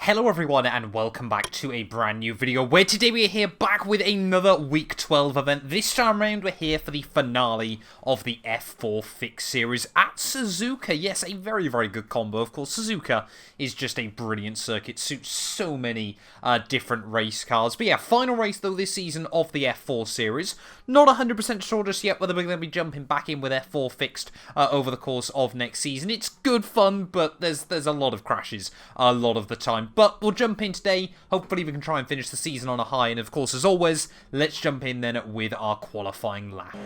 Hello everyone and welcome back to a brand new video where today we are here back with another Week 12 event. This time around we're here for the finale of the F4 Fix series at Suzuka. Yes, a very good combo. Of course, Suzuka is just a brilliant circuit, suits so many different race cars. But yeah, final race though this season of the F4 series. Not 100% sure just yet whether we're going to be jumping back in with F4 Fixed over the course of next season. It's good fun, but there's a lot of crashes a lot of the time. But we'll jump in today. Hopefully we can try and finish the season on a high. And of course, as always, let's jump in then with our qualifying lap.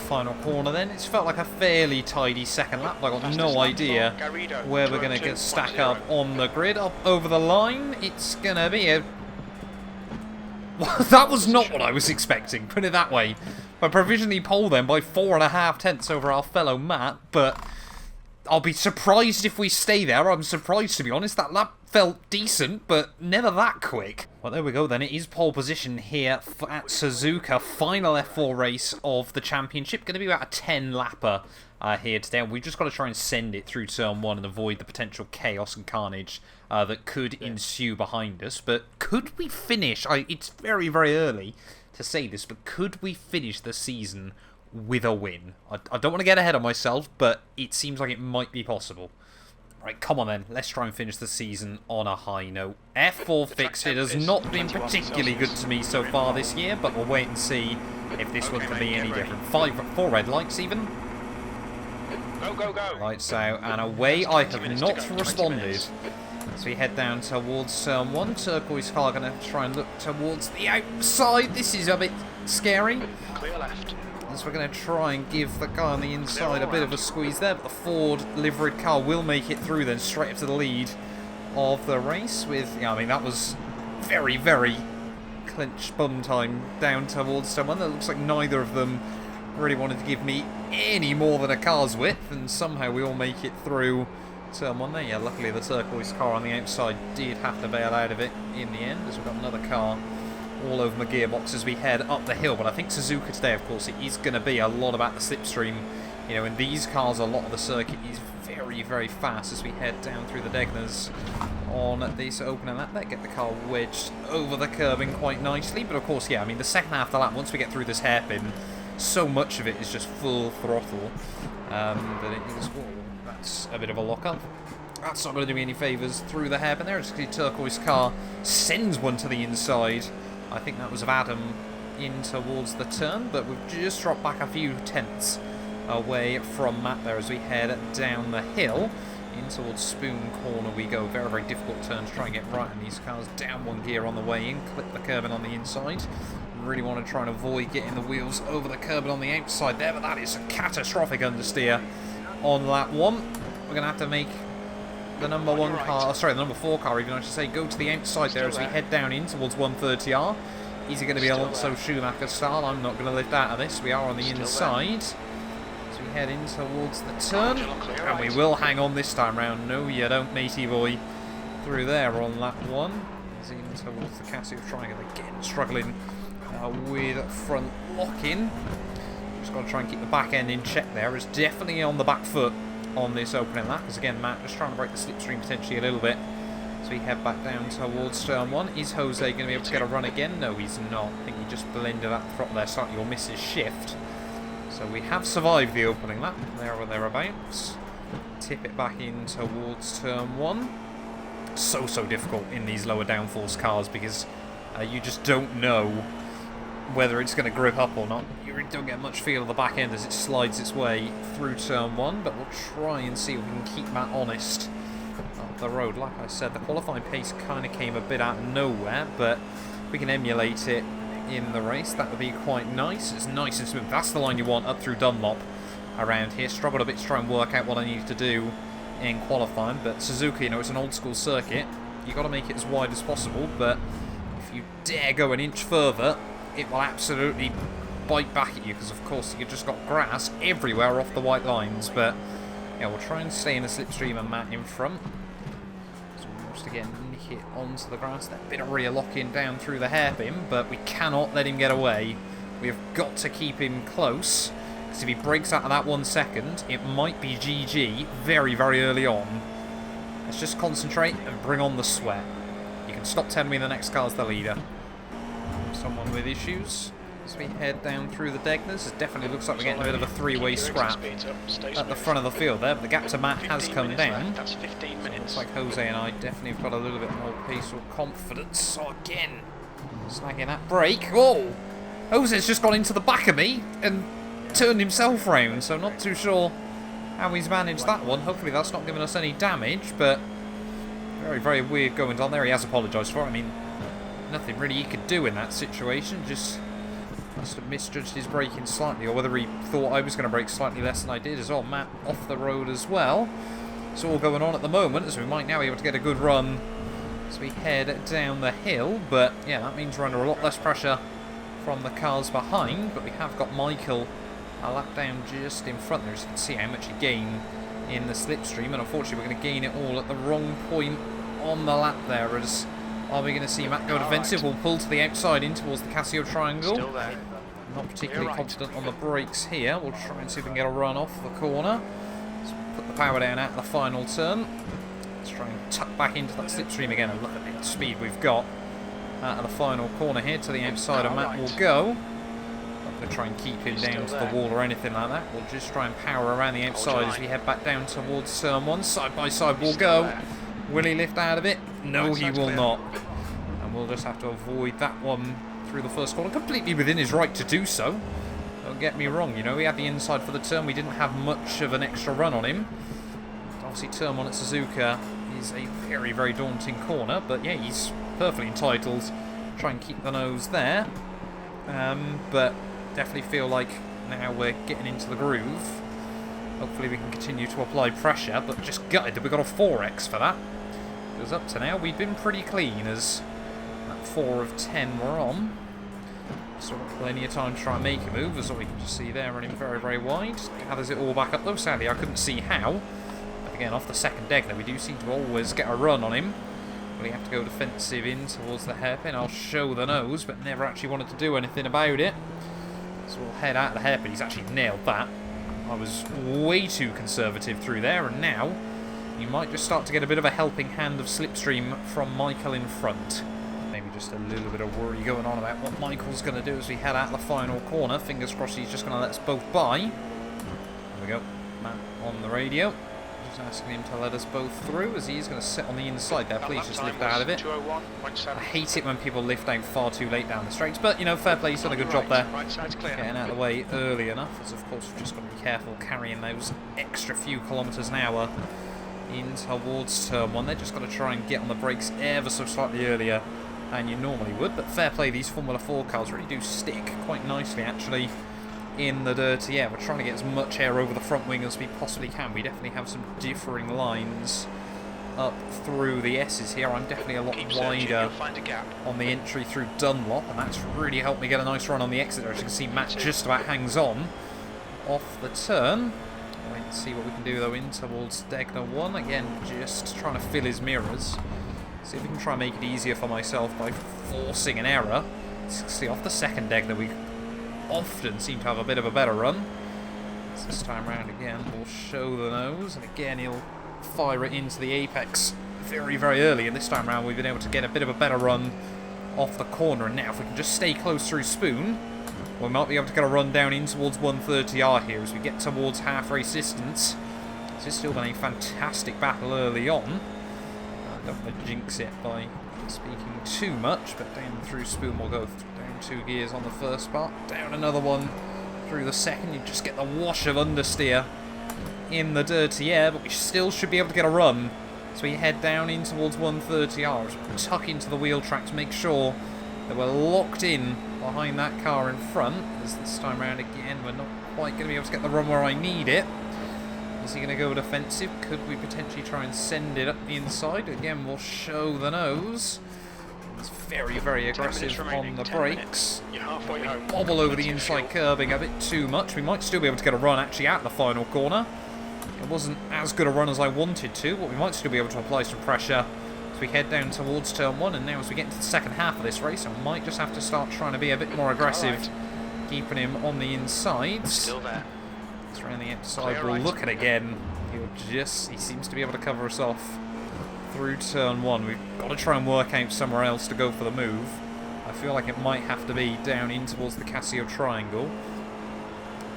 Final corner then. It's felt like a fairly tidy second lap. I've got no idea where we're going to stack up on the grid. Up over the line, it's going to be a... Well, that was not what I was expecting, put it that way. I provisionally pole them by 4.5 tenths over our fellow Matt, but I'll be surprised if we stay there. I'm surprised, to be honest. That lap felt decent, but never that quick. Well, there we go then. It is pole position here at Suzuka. Final F4 race of the championship. Going to be about a 10-lapper here today. We've just got to try and send it through turn 1 and avoid the potential chaos and carnage that could ensue behind us. But could we finish? It's very early to say this, but could we finish the season with a win? I don't want to get ahead of myself, but it seems like it might be possible. Right, come on then. Let's try and finish the season on a high note. F4 Fixed, it has not been particularly good to me so far this year, but we'll wait and see if this one can be any different. 4 red lights even. Go. Lights out and away. I have not responded. As we head down towards turn 1, turquoise car going to try and look towards the outside. This is a bit scary. Clear left. So we're going to try and give the guy on the inside a bit of a squeeze there, but the Ford liveried car will make it through then straight up to the lead of the race with, yeah, I mean, that was very clinch bum time down towards someone. That looks like neither of them really wanted to give me any more than a car's width, and somehow we all make it through turn 1 there. Yeah, luckily the turquoise car on the outside did have to bail out of it in the end, as we've got another car all over my gearbox as we head up the hill. But I think Suzuka today, of course, it is going to be a lot about the slipstream. You know, in these cars, a lot of the circuit is very fast as we head down through the Degners on this opening lap. There, get the car wedged over the curbing quite nicely. But of course, yeah, I mean, the second half of the lap, once we get through this hairpin, so much of it is just full throttle that it is... Whoa, that's a bit of a lock-up. That's not going to do me any favours through the hairpin there. It's the turquoise car sends one to the inside. I think that was of Adam in towards the turn, but we've just dropped back a few tenths away from Matt there as we head down the hill. In towards Spoon Corner we go. Very difficult turn to try and get right in these cars. Down one gear on the way in, clip the curbing on the inside. Really want to try and avoid getting the wheels over the curb and on the outside there, but that is a catastrophic understeer on lap 1. We're going to have to make the number 1 car, sorry, the number 4 car even, I should say, go to the outside there as we head down in towards 130R. Is it going to be Alonso Schumacher style? I'm not going to lift out of this. We are on the inside as we head in towards the turn, and we will hang on this time round. No, you don't, matey boy. Through there on lap 1. He's in towards the Casio Triangle again, struggling with front lock-in. Just got to try and keep the back end in check there. It's definitely on the back foot on this opening lap, because again, Matt just trying to break the slipstream potentially a little bit. So we head back down towards turn 1. Is Jose going to be able to get a run again? No, he's not. I think he just blended that throttle there slightly, or missed his shift. So we have survived the opening lap, there or thereabouts. Tip it back in towards turn 1. So difficult in these lower downforce cars, because you just don't know whether it's going to grip up or not. You really don't get much feel of the back end as it slides its way through turn 1, but we'll try and see if we can keep Matt honest up the road. Like I said, the qualifying pace kind of came a bit out of nowhere, but we can emulate it in the race. That would be quite nice. It's nice and smooth. That's the line you want up through Dunlop around here. Struggled a bit to try and work out what I needed to do in qualifying, but Suzuka, you know, it's an old school circuit. You've got to make it as wide as possible, but if you dare go an inch further, it will absolutely bite back at you, because of course you've just got grass everywhere off the white lines. But yeah, we'll try and stay in the slipstream and Matt in front. So we'll just again nick it onto the grass. That bit of rear lock-in down through the hairpin, but we cannot let him get away. We've got to keep him close, because if he breaks out of that 1 second, it might be GG very early on. Let's just concentrate and bring on the sweat. You can stop telling me the next car's the leader. Someone with issues as we head down through the Degners. It definitely looks like we're getting a bit of a three-way scrap at the front of the field there, but the gap to Matt has come down. That's 15 minutes. Looks like Jose and I definitely have got a little bit more pace or confidence. So again, snagging that brake. Oh! Jose's just gone into the back of me and turned himself round, so not too sure how he's managed that one. Hopefully that's not giving us any damage, but very weird going on there. He has apologised for it. I mean, nothing really he could do in that situation. Just must have misjudged his braking slightly, or whether he thought I was going to brake slightly less than I did as well. Matt off the road as well. It's all going on at the moment, as we might now be able to get a good run as we head down the hill. But yeah, that means we're under a lot less pressure from the cars behind, but we have got Michael a lap down just in front there, as you can see how much you gain in the slipstream, and unfortunately we're going to gain it all at the wrong point on the lap there. As are we going to see Matt go defensive? We'll pull to the outside in towards the Casio Triangle. Still there. Not particularly confident on the brakes here. We'll try and see if we can get a run off the corner. Let's put the power down at the final turn. Let's try and tuck back into that slipstream again, and look at the speed we've got at the final corner here. To the outside of Matt will go. Not going to try and keep him down to the wall or anything like that. We'll just try and power around the outside as we head back down towards turn 1. Side by side we'll go. Will he lift out of it? No, he will not. And we'll just have to avoid that one through the first corner. Completely within his right to do so. Don't get me wrong, you know, he had the inside for the turn. We didn't have much of an extra run on him. Obviously turn 1 at Suzuka is a very daunting corner, but yeah, he's perfectly entitled to try and keep the nose there. But definitely feel like now we're getting into the groove. Hopefully we can continue to apply pressure, but just gutted that we got a 4x for that. Because up to now we've been pretty clean, as that 4 of 10 we're on. So plenty of time to try and make a move, as we can just see there, running very wide. Gathers it all back up though. Sadly I couldn't see how. But again, off the second Degner, we do seem to always get a run on him. We have to go defensive in towards the hairpin. I'll show the nose, but never actually wanted to do anything about it. So we'll head out of the hairpin. He's actually nailed that. I was way too conservative through there, and now you might just start to get a bit of a helping hand of slipstream from Michael in front. Maybe just a little bit of worry going on about what Michael's going to do as we head out the final corner. Fingers crossed he's just going to let us both by. There we go. Matt on the radio. Just asking him to let us both through, as he's going to sit on the inside there. Please just lift out of it. I hate it when people lift out far too late down the straights, but you know, fair play, he's done a good job there. Getting out of the way early enough, as of course we've just got to be careful carrying those extra few kilometres an hour in towards turn 1. They're just got to try and get on the brakes ever so slightly earlier than you normally would, but fair play, these Formula 4 cars really do stick quite nicely actually in the dirty air. We're trying to get as much air over the front wing as we possibly can. We definitely have some differing lines up through the S's here. I'm definitely a lot wider on the entry through Dunlop, and that's really helped me get a nice run on the exit there. As you can see, Matt just about hangs on off the turn. Wait and see what we can do though in towards Degner 1. Again, just trying to fill his mirrors. See if we can try and make it easier for myself by forcing an error. See, off the second Degner we often seem to have a bit of a better run. So this time round again we'll show the nose, and again he'll fire it into the apex very, very early, and this time around we've been able to get a bit of a better run off the corner. And now if we can just stay close through Spoon, we might be able to get a run down in towards 130R here as we get towards half race distance. This has still been a fantastic battle early on. I don't want to jinx it by speaking too much, but down through Spoon we'll go down 2 gears on the first part, down another one through the second. You just get the wash of understeer in the dirty air, but we still should be able to get a run. So we head down in towards 130R, tuck into the wheel tracks, make sure that we're locked in behind that car in front, as this time around again we're not quite going to be able to get the run where I need it. Is he going to go defensive? Could we potentially try and send it up the inside? Again, we'll show the nose. It's very, very aggressive on the brakes. We bobble over the inside curbing a bit too much. We might still be able to get a run actually at the final corner. It wasn't as good a run as I wanted to, but we might still be able to apply some pressure as we head down towards turn 1. And now as we get into the second half of this race, I might just have to start trying to be a bit more aggressive, keeping him on the insides. Still there. It's around the outside. We'll look at it again. He seems to be able to cover us off through turn 1. We've got to try and work out somewhere else to go for the move. I feel like it might have to be down in towards the Casio triangle,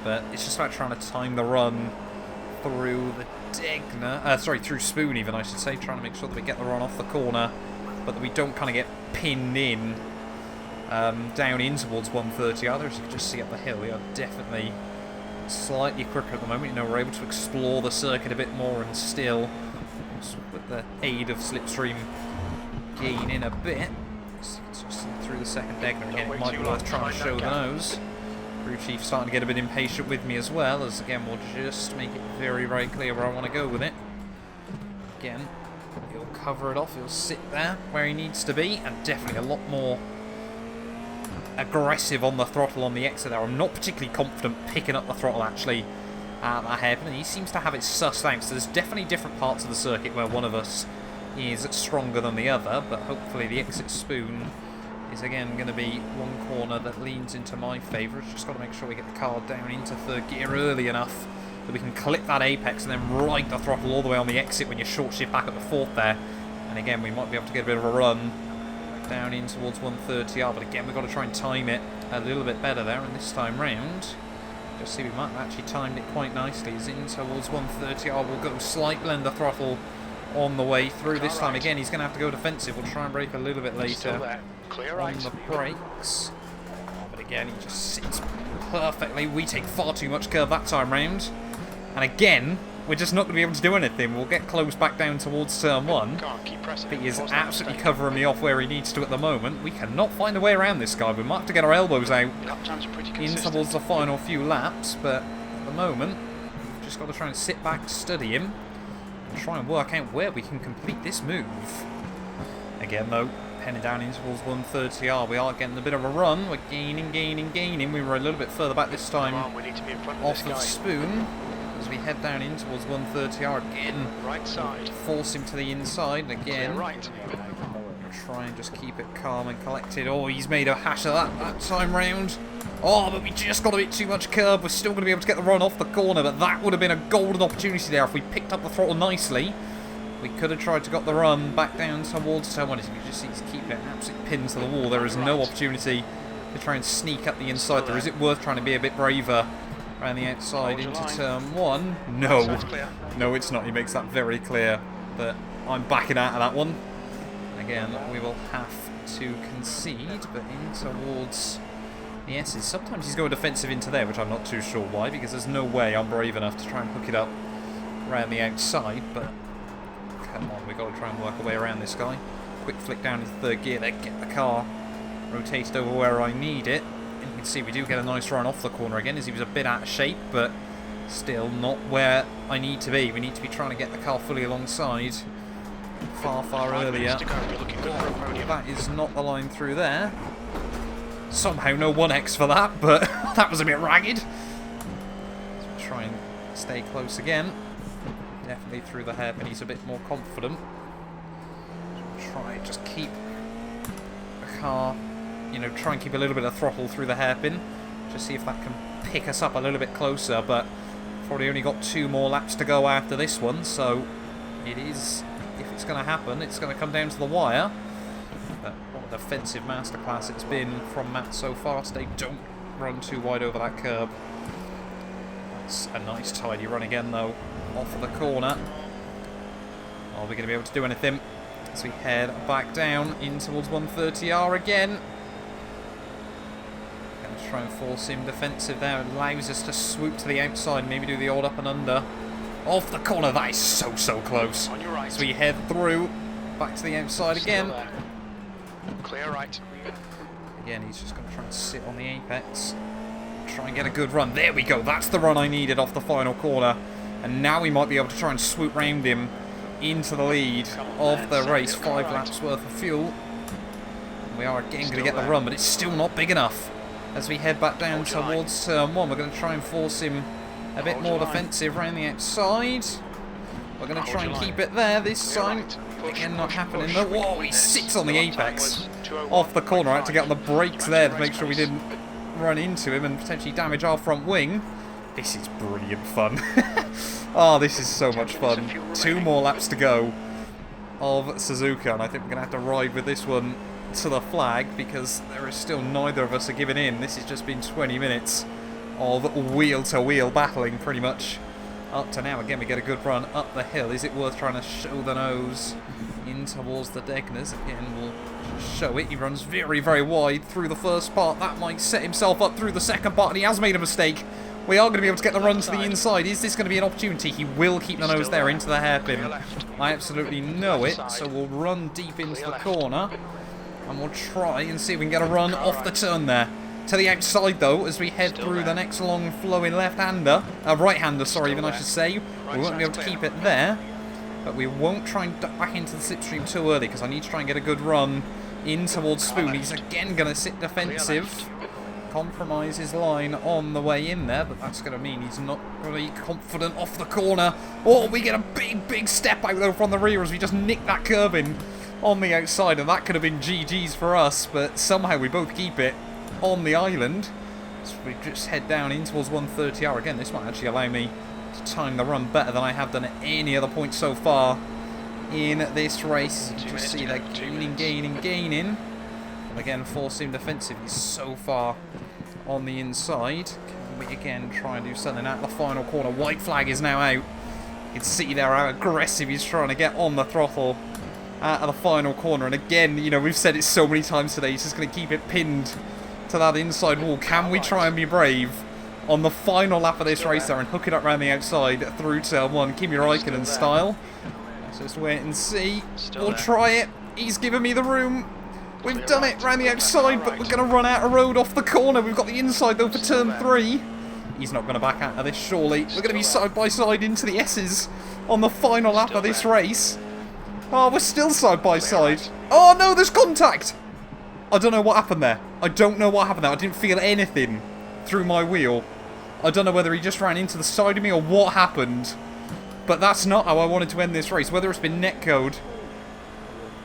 but it's just about trying to time the run through the Degner, through Spoon even I should say, trying to make sure that we get the run off the corner, but that we don't kind of get pinned in down in towards 130R. As you can just see up the hill, we are definitely slightly quicker at the moment. You know, we're able to explore the circuit a bit more, and still, with the aid of slipstream, gain in a bit. Just through the second Degner again, it might be worth trying to show the nose. Crew Chief starting to get a bit impatient with me as well, as again we'll just make it very, very clear where I want to go with it. Again, he'll cover it off, he'll sit there where he needs to be, and definitely a lot more aggressive on the throttle on the exit there. I'm not particularly confident picking up the throttle actually at that hairpin. He seems to have it sussed out, so there's definitely different parts of the circuit where one of us is stronger than the other, but hopefully the exit Spoon is again going to be one corner that leans into my favour. It's just got to make sure we get the car down into third gear early enough that we can clip that apex and then right the throttle all the way on the exit when you short shift back at the fourth there. And again, we might be able to get a bit of a run down in towards 130R, but again we've got to try and time it a little bit better there. And this time round, just see, we might have actually timed it quite nicely. He's in towards 130R, we'll go slight blend the throttle on the way through. This time again he's going to have to go defensive. We'll try and brake a little bit later on the brakes, but again he just sits perfectly. We take far too much curve that time round, and again we're just not going to be able to do anything. We'll get close back down towards turn 1, but he is absolutely covering me off where he needs to at the moment. We cannot find a way around this guy. We might have to get our elbows out in towards the final few laps, but at the moment we've just got to try and sit back, study him, and try and work out where we can complete this move. Again though, heading down in towards 130R, we are getting a bit of a run. We're gaining. We were a little bit further back this time off of Spoon as we head down in towards 130R again. Right side. Force him to the inside again. Right. Try and just keep it calm and collected. Oh, he's made a hash of that time round. Oh, but we just got a bit too much curb. We're still going to be able to get the run off the corner, but that would have been a golden opportunity there if we picked up the throttle nicely. We could have tried to got the run back down towards turn 1. As you can just see, he's keeping it absolutely pinned to the wall. There is no opportunity to try and sneak up the inside there. Is it worth trying to be a bit braver around the outside into turn 1? No. No, it's not. He makes that very clear. But I'm backing out of that one. Again, we will have to concede, but in towards the S's. Sometimes he's going defensive into there, which I'm not too sure why, because there's no way I'm brave enough to try and hook it up around the outside, but come on, we've got to try and work our way around this guy. quick flick down into third gear there, get the car rotated over where I need it. And you can see we do get a nice run off the corner again, as he was a bit out of shape, but still not where I need to be. We need to be trying to get the car fully alongside far earlier. That is not the line through there. Somehow no 1x for that, but that was a bit ragged. So try and stay close again. Definitely through the hairpin, he's a bit more confident. Try just keep the car, you know, try and keep a little bit of throttle through the hairpin. Just see if that can pick us up a little bit closer, but probably only got 2 more laps to go after this one, so it is, if it's going to happen, it's going to come down to the wire. But what a defensive masterclass it's been from Matt so far today. Don't run too wide over that curb. That's a nice tidy run again though, off of the corner. Are we going to be able to do anything as we head back down in towards 130R again? Going to try and force him defensive there. It allows us to swoop to the outside, maybe do the old up and under. Off the corner, that is so close. On your right. As we head through, back to the outside again. Clear right. Again, he's just going to try and sit on the apex. Try and get a good run. There we go. That's the run I needed off the final corner. And now we might be able to try and swoop round him into the lead of the race. 5 laps worth of fuel. We are again going to get the run, but it's still not big enough. As we head back down towards turn 1, we're going to try and force him a bit more defensive around the outside. We're going to try and keep it there this time. Again, not happening though. Whoa, he sits on the apex off the corner. I had to get on the brakes there to make sure we didn't run into him and potentially damage our front wing. This is brilliant fun. Oh, this is so much fun. 2 more laps to go of Suzuka, and I think we're going to have to ride with this one to the flag, because there is still neither of us are giving in. This has just been 20 minutes of wheel-to-wheel battling, pretty much. Up to now, again, we get a good run up the hill. Is it worth trying to show the nose in towards the Degners? Again, we'll show it. He runs very wide through the first part. That might set himself up through the second part, and he has made a mistake. We are going to be able to get the run to the inside. Is this going to be an opportunity? He will keep the nose there into the hairpin. I absolutely know it. So we'll run deep into the corner, and we'll try and see if we can get a run off the turn there. To the outside though, as we head through the next long flowing left-hander, right-hander, sorry, even I should say. We won't be able to keep it there, but we won't try and duck back into the slipstream too early, because I need to try and get a good run in towards Spoon. He's again going to sit defensive, compromise his line on the way in there, but that's going to mean he's not really confident off the corner. Oh, we get a big step out though from the rear as we just nick that curb in on the outside, and that could have been GG's for us, but somehow we both keep it on the island. So we just head down in towards 130R. Again, this might actually allow me to time the run better than I have done at any other point so far in this race. You can just see they're gaining. And again, force him defensive. He's so far on the inside. Can we again try and do something at the final corner? White flag is now out. You can see there how aggressive he's trying to get on the throttle at the final corner. And again, you know, we've said it so many times today, he's just going to keep it pinned to that inside wall. Can we try and be brave on the final lap of this race there and hook it up around the outside through turn 1? Kimi Räikkönen style. Let's just wait and see. We'll try it. He's given me the room. We've done it around the outside, but we're going to run out of road off the corner. We've got the inside though for turn 3. He's not going to back out of this, surely. We're going to be side by side into the S's on the final lap of this race. Oh, we're still side by side. Oh no, there's contact. I don't know what happened there. I don't know what happened there. I didn't feel anything through my wheel. I don't know whether he just ran into the side of me or what happened. But that's not how I wanted to end this race. Whether it's been netcode,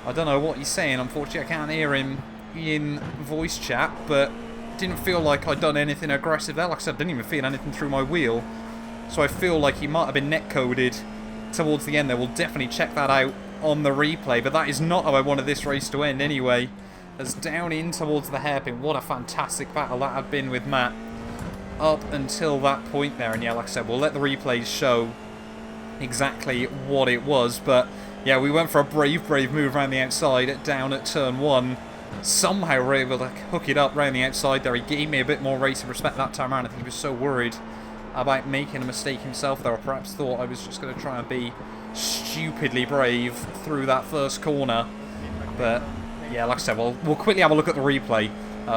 I don't know what he's saying. Unfortunately, I can't hear him in voice chat. But it didn't feel like I'd done anything aggressive there. Like I said, I didn't even feel anything through my wheel. So I feel like he might have been netcoded towards the end there. We'll definitely check that out on the replay. But that is not how I wanted this race to end anyway. As down in towards the hairpin. What a fantastic battle that had been with Matt up until that point there. And yeah, like I said, we'll let the replays show exactly what it was. But yeah, we went for a brave move around the outside down at turn 1. Somehow we were able to hook it up around the outside there. He gave me a bit more racing respect that time around. I think he was so worried about making a mistake himself there, or perhaps thought I was just going to try and be stupidly brave through that first corner. But yeah, like I said, we'll quickly have a look at the replay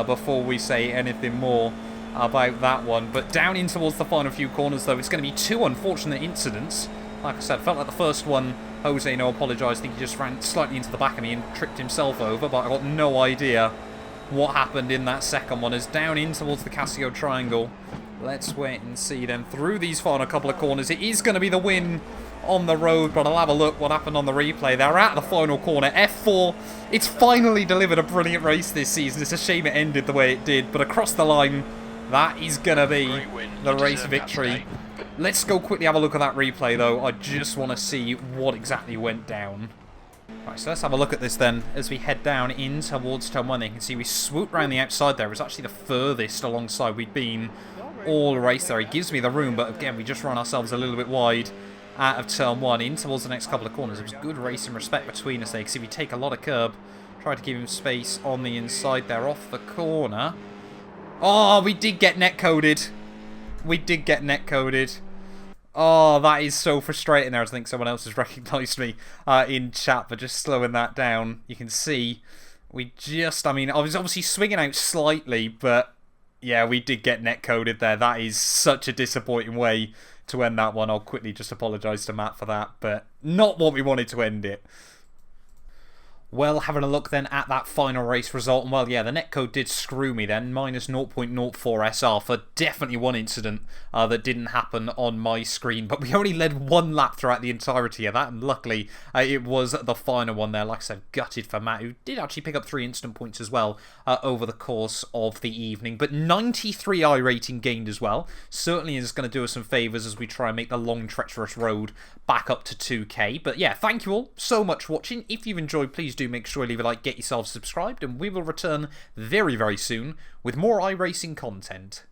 before we say anything more about that one. But down in towards the final few corners, though, it's going to be two unfortunate incidents. Like I said, felt like the first one, Jose, no apologise, I think he just ran slightly into the back of me and tripped himself over, but I got no idea what happened in that second one. As down in towards the Casio Triangle, let's wait and see then through these final couple of corners. It is going to be the win on the road, but I'll have a look what happened on the replay. They're at the final corner. F4, it's finally delivered a brilliant race this season. It's a shame it ended the way it did, but across the line, that is going to be the race victory. Let's go quickly have a look at that replay, though. I just want to see what exactly went down. Right, so let's have a look at this then as we head down in towards turn 1. You can see we swooped around the outside there. It was actually the furthest alongside we'd been all race there. It gives me the room, but again, we just run ourselves a little bit wide out of turn 1 in towards the next couple of corners. It was good racing respect between us there. You can see we take a lot of curb. Try to give him space on the inside there off the corner. Oh, we did get netcoded. We did get netcoded. Oh, that is so frustrating there. I think someone else has recognised me in chat, but just slowing that down. You can see we just, I mean, I was obviously swinging out slightly, but yeah, we did get netcoded there. That is such a disappointing way to end that one. I'll quickly just apologise to Matt for that, but not what we wanted to end it. Well, having a look then at that final race result, and well, yeah, the netcode did screw me then, minus 0.04 SR for definitely one incident that didn't happen on my screen, but we only led one lap throughout the entirety of that, and luckily it was the final one there. Like I said, gutted for Matt, who did actually pick up 3 instant points as well over the course of the evening, but 93 iRating gained as well. Certainly is going to do us some favours as we try and make the long, treacherous road back up to 2k. But yeah, thank you all so much for watching. If you've enjoyed, please do make sure you leave a like, get yourselves subscribed, and we will return very, very soon with more iRacing content.